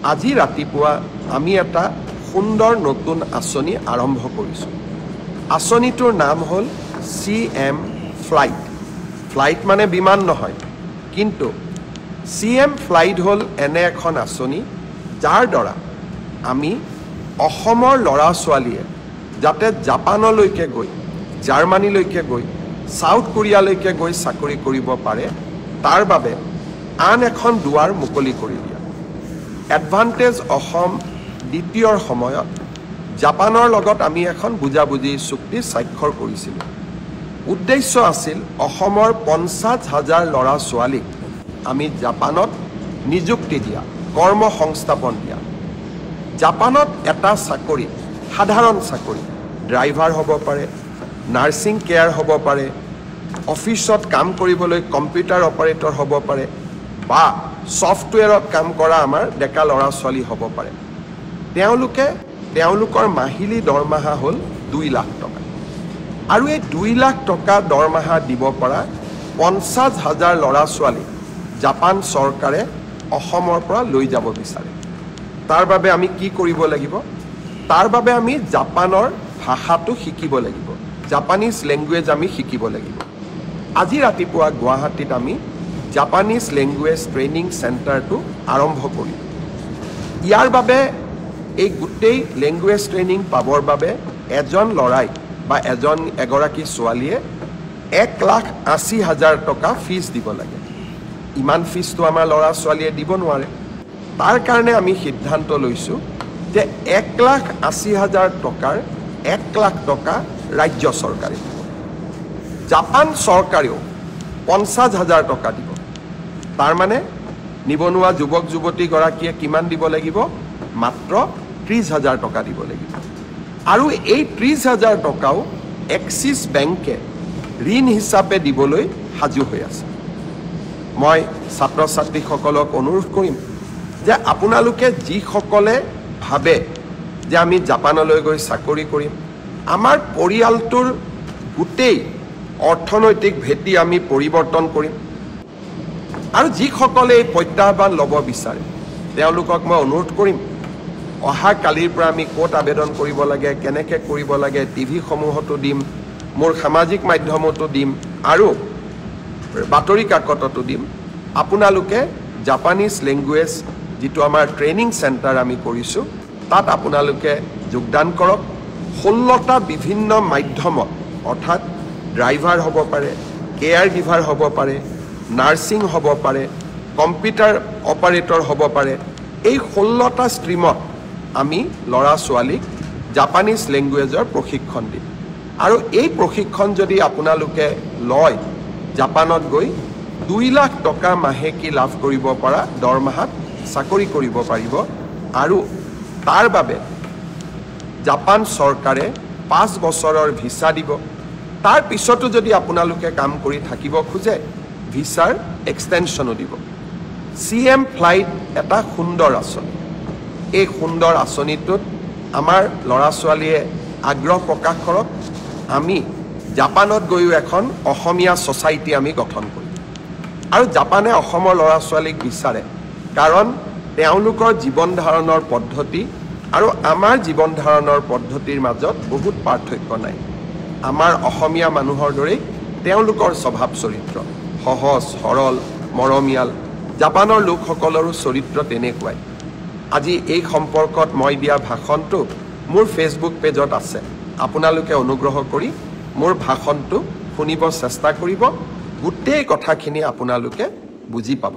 আজি ৰাতিপুৱা আমি এটা সুন্দৰ নতুন আঁচনি আৰম্ভ কৰিছোঁ। আঁচনিটোৰ নাম হ'ল CM ফ্লাইট। ফ্লাইট মানে বিমান নহয়, কিন্তু CM ফ্লাইট হ'ল এনে এখন আঁচনি যাৰ দ্বাৰা আমি অসমৰ ল'ৰা ছোৱালীয়ে যাতে জাপানলৈকে গৈ, জাৰ্মানীলৈকে গৈ, সাউথ কোৰিয়ালৈকে গৈ চাকৰি কৰিব পাৰে, তাৰ বাবে আন এখন দুৱাৰ মুকলি কৰি দিয়া। এডভান্টেজ অসম দ্বিতীয়ৰ সময়ত জাপানৰ লগত আমি এখন বুজাবুজি চুক্তি স্বাক্ষৰ কৰিছিলোঁ। উদ্দেশ্য আছিল অসমৰ 50,000 ল'ৰা ছোৱালীক আমি জাপানত নিযুক্তি দিয়া, কৰ্ম সংস্থাপন দিয়া। জাপানত এটা চাকৰি, সাধাৰণ চাকৰি, ড্ৰাইভাৰ হ'ব পাৰে, নাৰ্ছিং কেয়াৰ হ'ব পাৰে, অফিচত কাম কৰিবলৈ কম্পিউটাৰ অপাৰেটৰ হ'ব পাৰে, বা ছফ্টৱেৰত কাম কৰা আমাৰ ডেকা ল'ৰা ছোৱালী হ'ব পাৰে। তেওঁলোকৰ মাহিলী দৰমহা হ'ল 2 লাখ টকা। আৰু এই 2 লাখ টকা দৰমহা দিব পৰা 50,000 ল'ৰা ছোৱালী জাপান চৰকাৰে অসমৰ পৰা লৈ যাব বিচাৰে। তাৰ বাবে আমি কি কৰিব লাগিব? তাৰ বাবে আমি জাপানৰ ভাষাটো শিকিব লাগিব, জাপানিজ লেংগুৱেজ আমি শিকিব লাগিব। আজি ৰাতিপুৱা গুৱাহাটীত আমি জাপানিজ লেংগুৱেজ ট্ৰেইনিং চেণ্টাৰটো আৰম্ভ কৰিম। ইয়াৰ বাবে এই গোটেই লেংগুৱেজ ট্ৰেইনিং পাবৰ বাবে এজন ল'ৰাই বা এগৰাকী ছোৱালীয়ে 1,80,000 টকা ফিজ দিব লাগে। ইমান ফিজটো আমাৰ ল'ৰা ছোৱালীয়ে দিব নোৱাৰে। তাৰ কাৰণে আমি সিদ্ধান্ত লৈছোঁ যে 1,80,000 টকাৰ 1 লাখ টকা ৰাজ্য চৰকাৰে দিব। জাপান চৰকাৰেও 50,000 টকা দিব। তাৰ মানে নিবনুৱা যুৱক যুৱতীগৰাকীয়ে কিমান দিব লাগিব? মাত্ৰ 30,000 টকা দিব লাগিব। আৰু এই 30,000 টকাও এক্সিছ বেংকে ঋণ হিচাপে দিবলৈ সাজু হৈ আছে। মই ছাত্ৰ ছাত্ৰীসকলক অনুৰোধ কৰিম যে আপোনালোকে যিসকলে ভাবে যে আমি জাপানলৈ গৈ চাকৰি কৰিম, আমাৰ পৰিয়ালটোৰ গোটেই অৰ্থনৈতিক ভেটি আমি পৰিৱৰ্তন কৰিম, আৰু যিসকলে এই প্ৰত্যাহ্বান ল'ব বিচাৰে তেওঁলোকক মই অনুৰোধ কৰিম, অহা কালিৰ পৰা আমি ক'ত আবেদন কৰিব লাগে, কেনেকৈ কৰিব লাগে, টিভিসমূহতো দিম, মোৰ সামাজিক মাধ্যমতো দিম, আৰু বাতৰি কাকততো দিম। আপোনালোকে জাপানিজ লেংগুৱেজ যিটো আমাৰ ট্ৰেইনিং চেণ্টাৰ আমি কৰিছোঁ, তাত আপোনালোকে যোগদান কৰক। 16টা বিভিন্ন মাধ্যমত, অৰ্থাৎ ড্ৰাইভাৰ হ'ব পাৰে, কেয়াৰ গিভাৰ হ'ব পাৰে, নাৰ্ছিং হ'ব পাৰে, কম্পিউটাৰ অপাৰেটৰ হ'ব পাৰে, এই 16টা ষ্ট্ৰীমত আমি ল'ৰা ছোৱালীক জাপানিজ লেংগুৱেজৰ প্ৰশিক্ষণ দিম। আৰু এই প্ৰশিক্ষণ যদি আপোনালোকে লয়, জাপানত গৈ 2 লাখ টকা মাহেকী লাভ কৰিব পৰা দৰমহাত চাকৰি কৰিব পাৰিব। আৰু তাৰ বাবে জাপান চৰকাৰে 5 বছৰৰ ভিছা দিব। তাৰ পিছতো যদি আপোনালোকে কাম কৰি থাকিব খোজে, ভিছাৰ এক্সটেনশ্যনো দিব। CM ফ্লাইট এটা সুন্দৰ আঁচনি। এই সুন্দৰ আঁচনিটোত আমাৰ ল'ৰা ছোৱালীয়ে আগ্ৰহ প্ৰকাশ কৰক। আমি জাপানত গৈও এখন অসমীয়া ছ'চাইটি আমি গঠন কৰিম। আৰু জাপানে অসমৰ ল'ৰা ছোৱালীক বিচাৰে, কাৰণ তেওঁলোকৰ জীৱন ধাৰণৰ পদ্ধতি আৰু আমাৰ জীৱন ধাৰণৰ পদ্ধতিৰ মাজত বহুত পাৰ্থক্য নাই। আমাৰ অসমীয়া মানুহৰ দৰেই তেওঁলোকৰ স্বভাৱ চৰিত্ৰ সহজ সৰল মৰমীয়াল। জাপানৰ লোকসকলৰো চৰিত্ৰ তেনেকুৱাই। আজি এই সম্পৰ্কত মই দিয়া ভাষণটো মোৰ ফেচবুক পেজত আছে। আপোনালোকে অনুগ্ৰহ কৰি মোৰ ভাষণটো শুনিব চেষ্টা কৰিব। গোটেই কথাখিনি আপোনালোকে বুজি পাব।